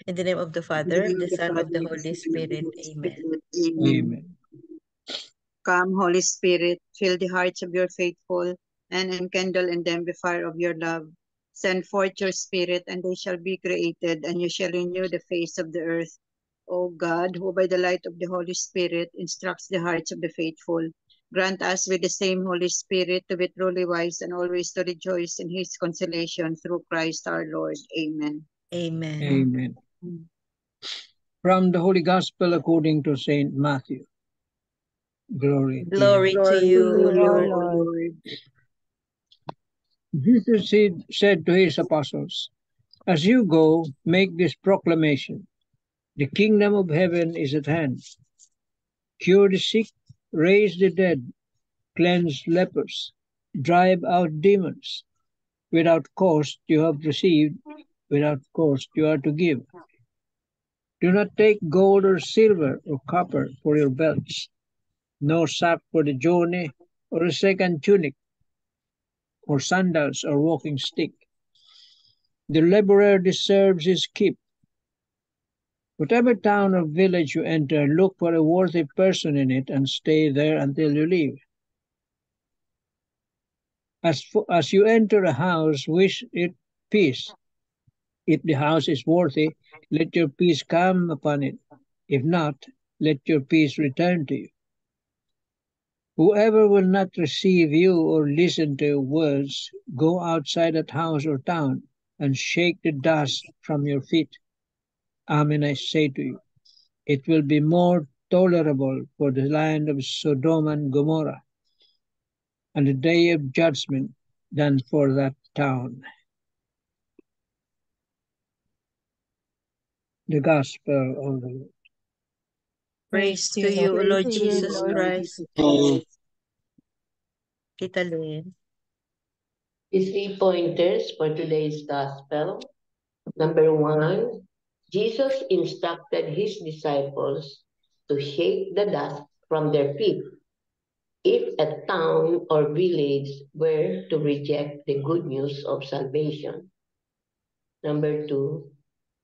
In the name of the Father, the Son, of the Holy Spirit. Amen. Amen. Come, Holy Spirit, fill the hearts of your faithful, and enkindle in them the fire of your love. Send forth your Spirit, and they shall be created, and you shall renew the face of the earth. O God, who by the light of the Holy Spirit instructs the hearts of the faithful, grant us with the same Holy Spirit to be truly wise and always to rejoice in his consolation through Christ our Lord. Amen. Amen. Amen. From the Holy Gospel according to Saint Matthew. Glory to Glory you. to you, O Lord. Lord. Jesus said to his apostles, "As you go, make this proclamation: the kingdom of heaven is at hand. Cure the sick, raise the dead, cleanse lepers, drive out demons. Without cost you have received, without cost you are to give. Do not take gold or silver or copper for your belts, no sack for the journey, or a second tunic, or sandals or walking stick. The laborer deserves his keep. Whatever town or village you enter, look for a worthy person in it and stay there until you leave. As you enter a house, wish it peace. If the house is worthy, let your peace come upon it. If not, let your peace return to you. Whoever will not receive you or listen to your words, go outside that house or town and shake the dust from your feet. Amen, I say to you, it will be more tolerable for the land of Sodom and Gomorrah on the day of judgment than for that town. The Gospel of the Lord. Praise to you, O Lord Jesus Christ. Tita Lynn. The 3 pointers for today's Gospel. Number 1, Jesus instructed his disciples to shake the dust from their feet if a town or village were to reject the good news of salvation. Number 2,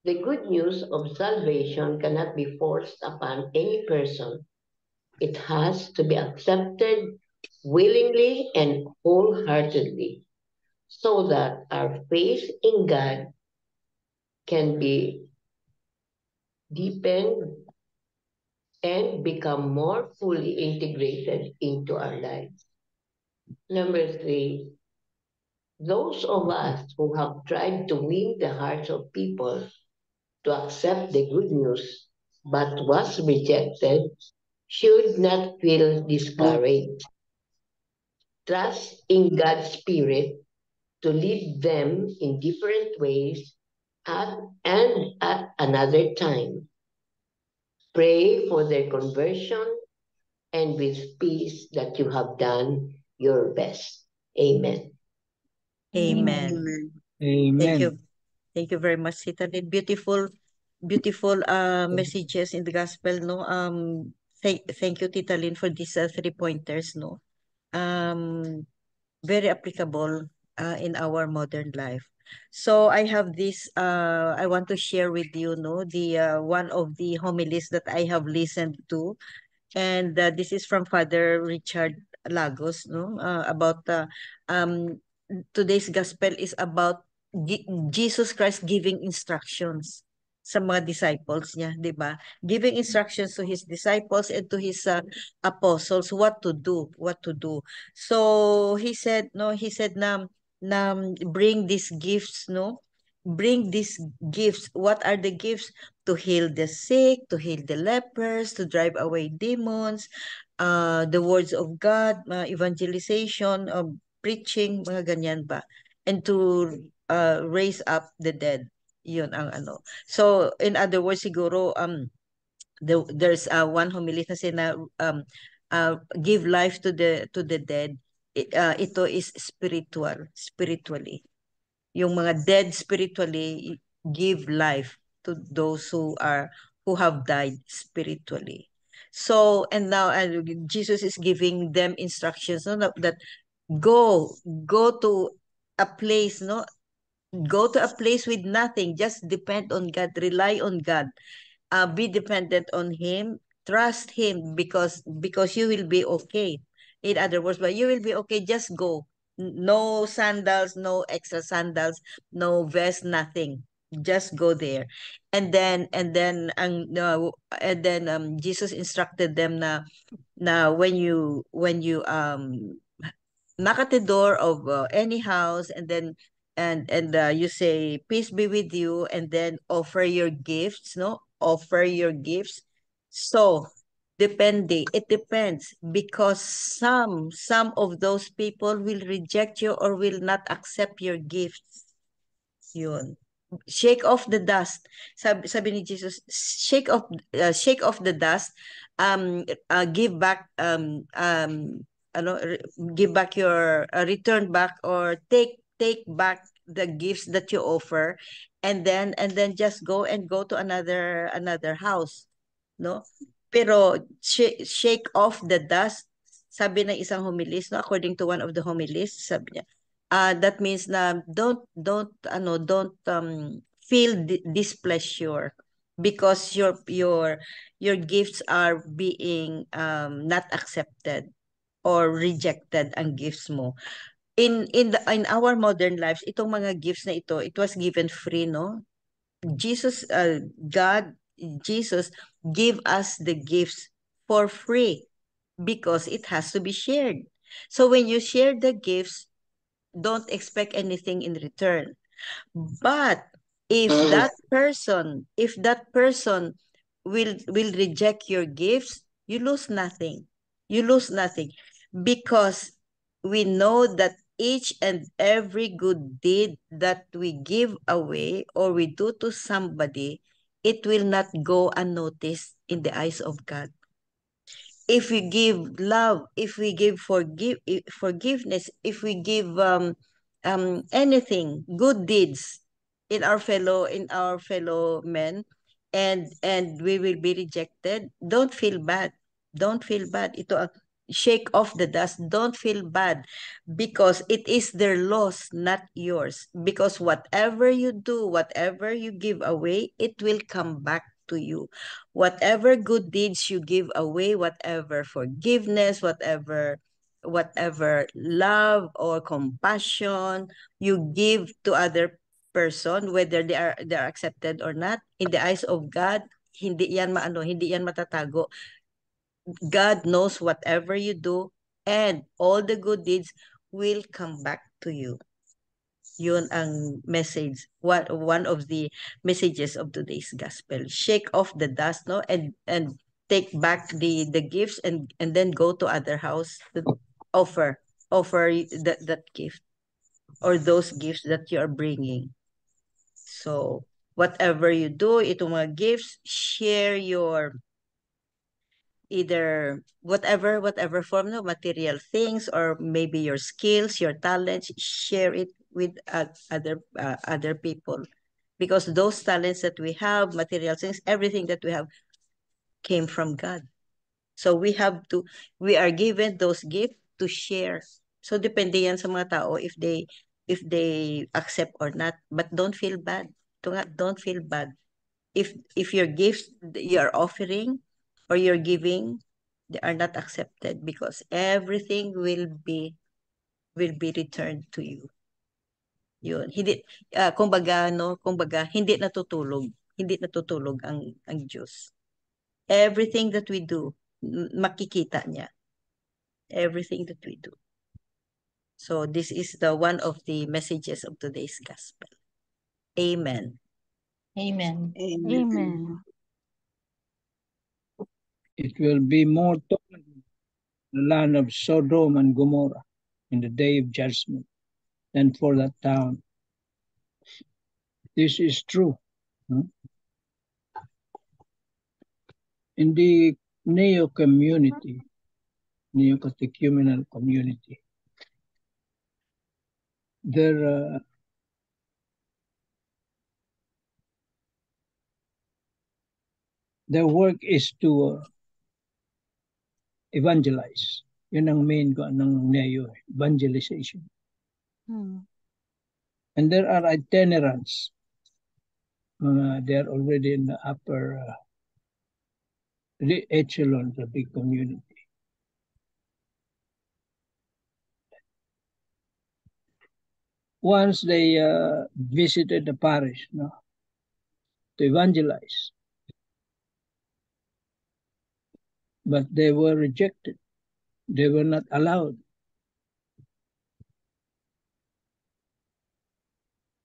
the good news of salvation cannot be forced upon any person. It has to be accepted willingly and wholeheartedly, so that our faith in God can be deepened and become more fully integrated into our lives. Number 3, those of us who have tried to win the hearts of people to accept the good news but was rejected should not feel discouraged. Trust in God's Spirit to lead them in different ways and at another time. Pray for their conversion and with peace that you have done your best. Amen. Amen. Amen. Thank you very much, Tita Lynn. Beautiful messages in the gospel, no? Thank you, Tita Lynn, for these 3 pointers, no? Very applicable in our modern life. So I have this I want to share with you, no, the one of the homilies that I have listened to, and this is from Father Richard Lagos, no, about um today's gospel is about Jesus Christ giving instructions sa mga disciples niya, 'di ba? Giving instructions to his disciples and to his apostles what to do, what to do. So he said na bring these gifts, no? Bring these gifts. What are the gifts? To heal the sick, to heal the lepers, to drive away demons, the words of God, evangelization, preaching, mga ganyan ba? And to raise up the dead. Yun ang ano. So, in other words, siguro, there's one homily kasi na give life to the dead. Ito is spiritually. Yung mga dead spiritually, give life to those who have died spiritually. So, and now Jesus is giving them instructions, no, that go to a place, no, Go to a place with nothing. Just depend on God. Rely on God. Be dependent on Him. Trust Him because you will be okay. In other words, but you will be okay. Just go. No sandals, no extra sandals, no vest, nothing. Just go there. And then Jesus instructed them na when you knock at the door of any house, and you say peace be with you, and then offer your gifts, no, offer your gifts. So it depends, because some of those people will reject you or will not accept your gifts. Yun. Shake off the dust. Sabi ni Jesus, shake off the dust. Give back ano re- give back your return back, or take back the gifts that you offer, and then just go to another house, no? Pero shake off the dust, sabi ng isang homilis, no, according to one of the homilis, sabi niya, that means na don't feel displeasure because your gifts are being not accepted or rejected, ang gifts mo. In our modern lives, itong mga gifts na ito, it was given free, no? God, Jesus give us the gifts for free because it has to be shared. So when you share the gifts, don't expect anything in return. But if that person will reject your gifts, you lose nothing. You lose nothing, because we know that each and every good deed that we give away or we do to somebody, it will not go unnoticed in the eyes of God. If we give love, if we give forgiveness, if we give anything, good deeds in our fellow men, and we will be rejected, don't feel bad. Don't feel bad. Shake off the dust. Don't feel bad, because it is their loss, not yours. Because whatever you do, whatever you give away, it will come back to you. Whatever good deeds you give away, whatever forgiveness, whatever love or compassion you give to other person, whether they are accepted or not, in the eyes of God, hindi yan matatago. God knows whatever you do, and all the good deeds will come back to you. Yun ang message, one of the messages of today's gospel. Shake off the dust, no, and take back the gifts, and then go to other house to offer that gift or those gifts that you are bringing. So whatever you do, itong mga gifts, share your either whatever form, no, material things, or maybe your skills, your talents, share it with other people, because those talents that we have, material things, everything that we have came from God. So we are given those gifts to share. So depende yan sa mga tao if they accept or not, but don't feel bad. Don't feel bad if your gifts you're offering or you're giving, they are not accepted, because everything will be returned to you. Yun. Kumbaga hindi natutulog ang Diyos. Everything that we do, makikita niya. Everything that we do. So this is the one of the messages of today's gospel. Amen. Amen. Amen. It will be more tolerant in the land of Sodom and Gomorrah in the day of judgment than for that town. This is true. In the neo-catechumenal community, their work is to evangelize. Yun ang main ng neo, evangelization. Hmm. And there are itinerants. They're already in the upper echelons of the community. Once they visited the parish, to evangelize, but they were rejected. They were not allowed.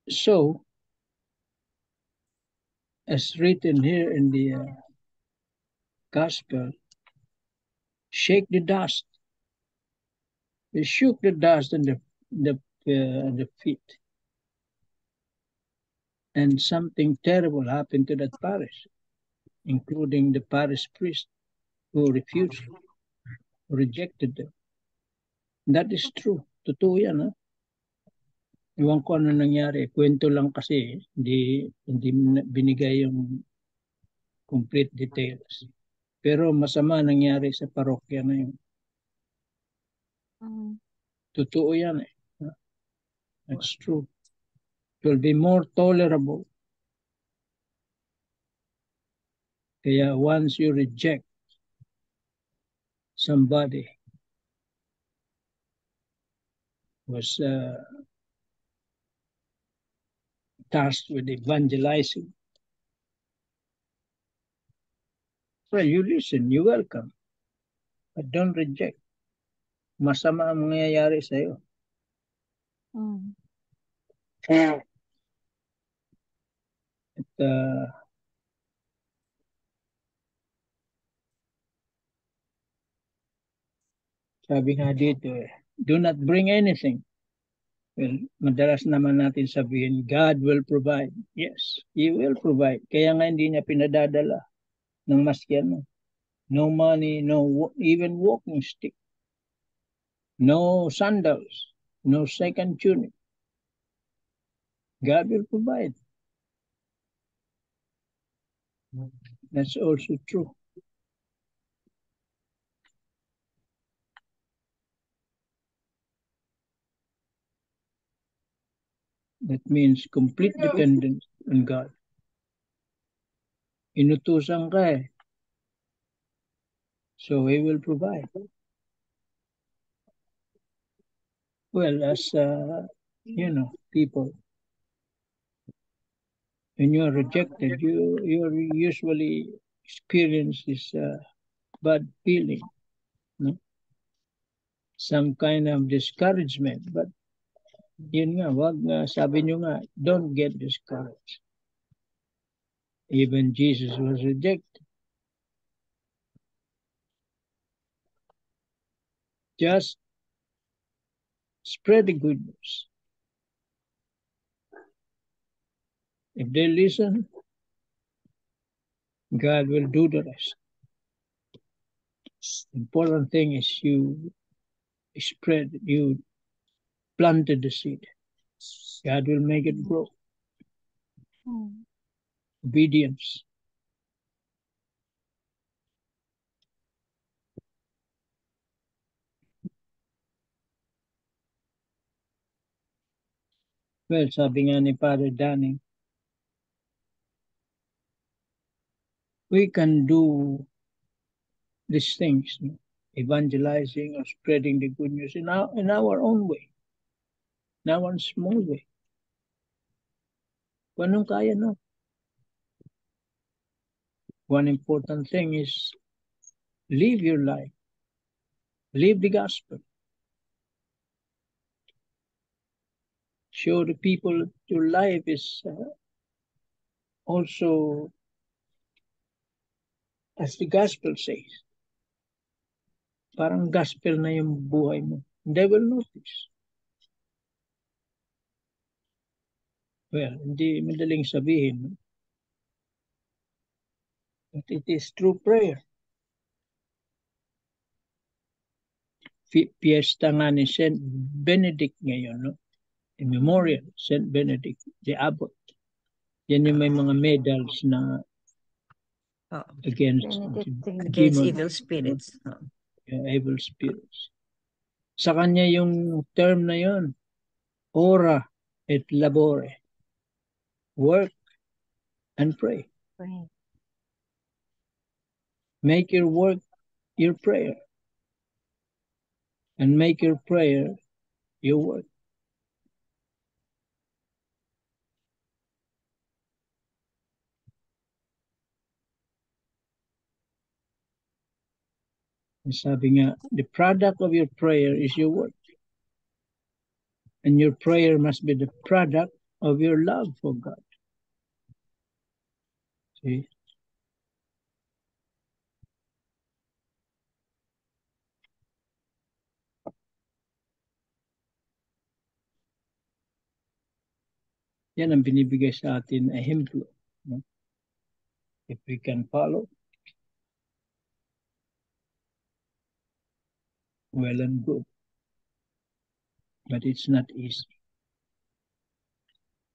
So, as written here in the gospel, shake the dust. They shook the dust on the feet. And something terrible happened to that parish, including the parish priest who refused, who rejected them. That is true. Totoo yan, ha? Iwan ko ano nangyari. Kwento lang kasi, hindi binigay yung complete details. Pero masama nangyari sa parokya na yun. Totoo yan eh. That's true. It will be more tolerable. Kaya once you reject somebody was tasked with evangelizing, well, you listen, you welcome, but don't reject. Masama ang mangyayari sa'yo. At sabi nga dito do not bring anything. Well, madalas naman natin sabihin, God will provide. Yes, He will provide. Kaya nga hindi niya pinadadala ng maskyan. No money, no even walking stick. No sandals, no second tunic. God will provide. That's also true. That means complete dependence on God. Inutusan ka eh. So He will provide. Well, as people, when you are rejected, you usually experience this bad feeling, no? Some kind of discouragement. But yun nga, wag nga, sabi nyo nga, don't get discouraged. Even Jesus was rejected. Just spread the good news. If they listen, God will do the rest. The important thing is you planted the seed. God will make it grow. Obedience. Well, sabi nga ni Father Danning, we can do these things, evangelizing or spreading the good news in our own way, in our small way. Kung anong kaya na. One important thing is live your life. Live the gospel. Show the people your life is also as the gospel says. Parang gospel na yung buhay mo. They will notice. Well, hindi madaling sabihin. But it is through prayer. Fiesta nga ni St. Benedict ngayon, no? In memorial, St. Benedict, the abbot. Yan yung may mga medals na against evil spirits. Evil spirits. Sa kanya yung term na yon, ora et labore. Work and pray. Pray. Make your work your prayer, and make your prayer your work. Sabi nga, the product of your prayer is your work. And your prayer must be the product of your love for God. See? Yan ang binibigay sa atin na ehemplo. No? If we can follow, well and good. But it's not easy.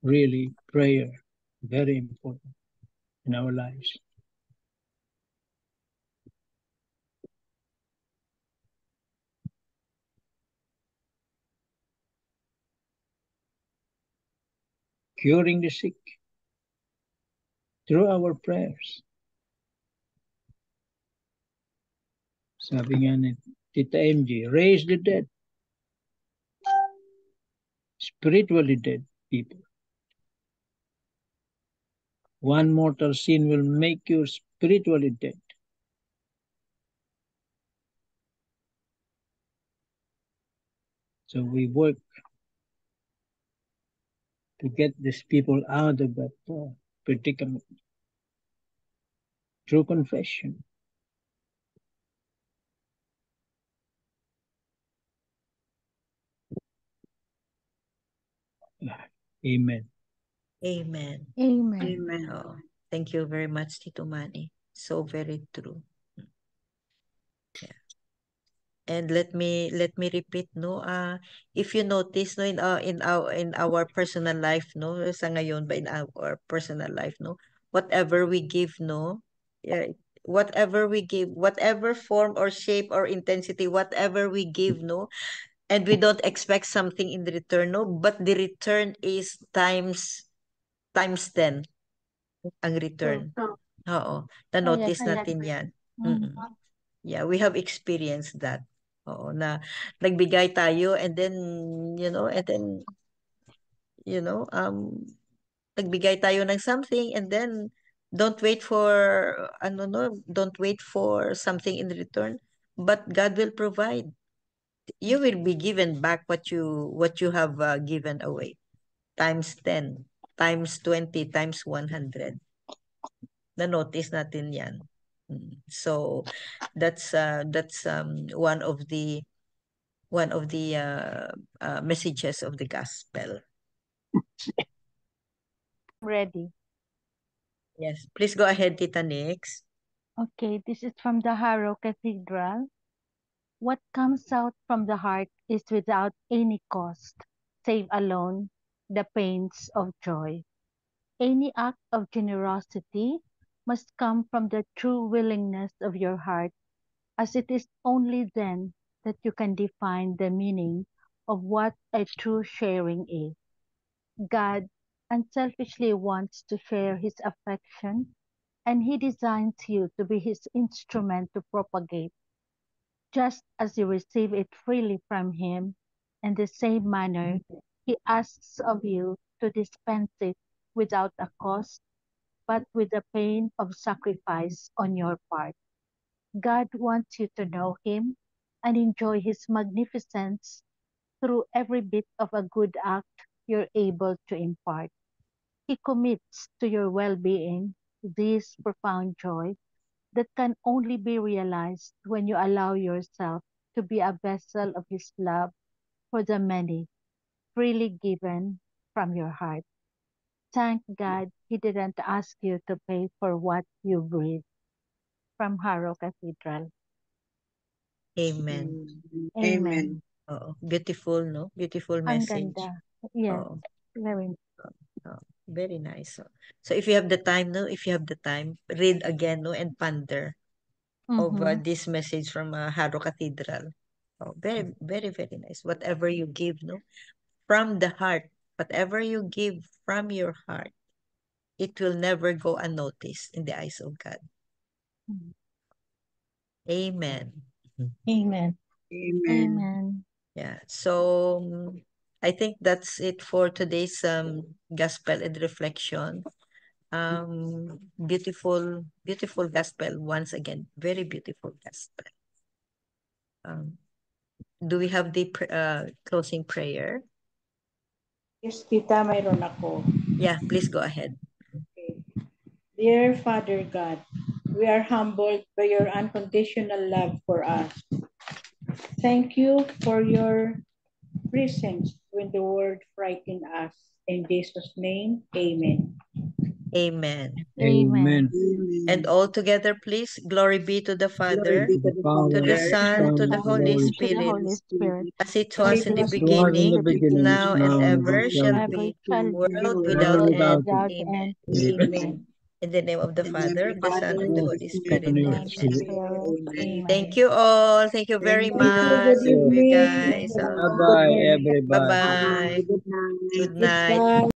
Really, prayer, very important in our lives. Curing the sick through our prayers. Sabi nga ni Tita MG, raise the dead. Spiritually dead people. One mortal sin will make you spiritually dead. So we work to get these people out of that predicament through confession. Amen. Amen. Amen. Amen. Oh, thank you very much, Tito Manny. So very true. Yeah. And let me repeat, no, if you notice, no, in our personal life, no, sa ngayon ba in our personal life, no, whatever we give, no, yeah, whatever we give, whatever form or shape or intensity, whatever we give, no, and we don't expect something in return, no, but the return is times 10 ang return. Oo. Na-notice I natin agree. yan. Mm. Yeah, we have experienced that. Oo, na nagbigay tayo and then, nagbigay tayo ng something and then don't wait for, don't wait for something in return, but God will provide. You will be given back what you have given away. Times 10, times 20, times 100. Na-notice natin yan. So that's one of the messages of the gospel. Ready. Yes, please go ahead, Tita Nix. Okay, this is from the Harrow Cathedral. What comes out from the heart is without any cost, save alone the pains of joy. Any act of generosity must come from the true willingness of your heart, as it is only then that you can define the meaning of what a true sharing is. God unselfishly wants to share his affection, and he designs you to be his instrument to propagate. Just as you receive it freely from him, in the same manner, he asks of you to dispense it without a cost, but with the pain of sacrifice on your part. God wants you to know him and enjoy his magnificence through every bit of a good act you're able to impart. He commits to your well being this profound joy that can only be realized when you allow yourself to be a vessel of His love for the many, freely given from your heart. Thank God He didn't ask you to pay for what you breathe. From Harrow Cathedral. Amen. Amen. Oo, beautiful, no? Beautiful Ang message. ganda. Yes, Oo. very Oh, very nice. So if you have the time, no, if you have the time, read again, no, and ponder of this message from Harrow Cathedral. Oh, very, very, very nice. Whatever you give, no, from the heart, Whatever you give from your heart, it will never go unnoticed in the eyes of God. Amen. Amen. Amen. Amen. Yeah. So I think that's it for today's gospel and reflection. Beautiful gospel once again. Very beautiful gospel. Do we have the closing prayer? Yes, Tita, mayroon ako. Yeah, please go ahead. Okay. Dear Father God, we are humbled by your unconditional love for us. Thank you for your presence when the world frightened us. In Jesus' name, amen. Amen. Amen. And all together, please, glory be to the Father, Glory be to the to the Father, Son, to the and to the Holy Holy And to the Spirit, Holy Spirit, as it As was it in the was It was in the beginning, is beginning, now, and now, and ever shall shall ever be, shall be, world be, without world world end. without without Amen. end. Amen. In the name of the In the name Father, of of the the Son, Father, and the of the Holy Son, Spirit. and And the Amen. Spirit. Amen. Thank Amen. you all. Thank you very Thank you. much. good Love you evening. guys. Good Bye bye, morning. Bye everybody. Bye. bye. Good night. Good night. Goodbye.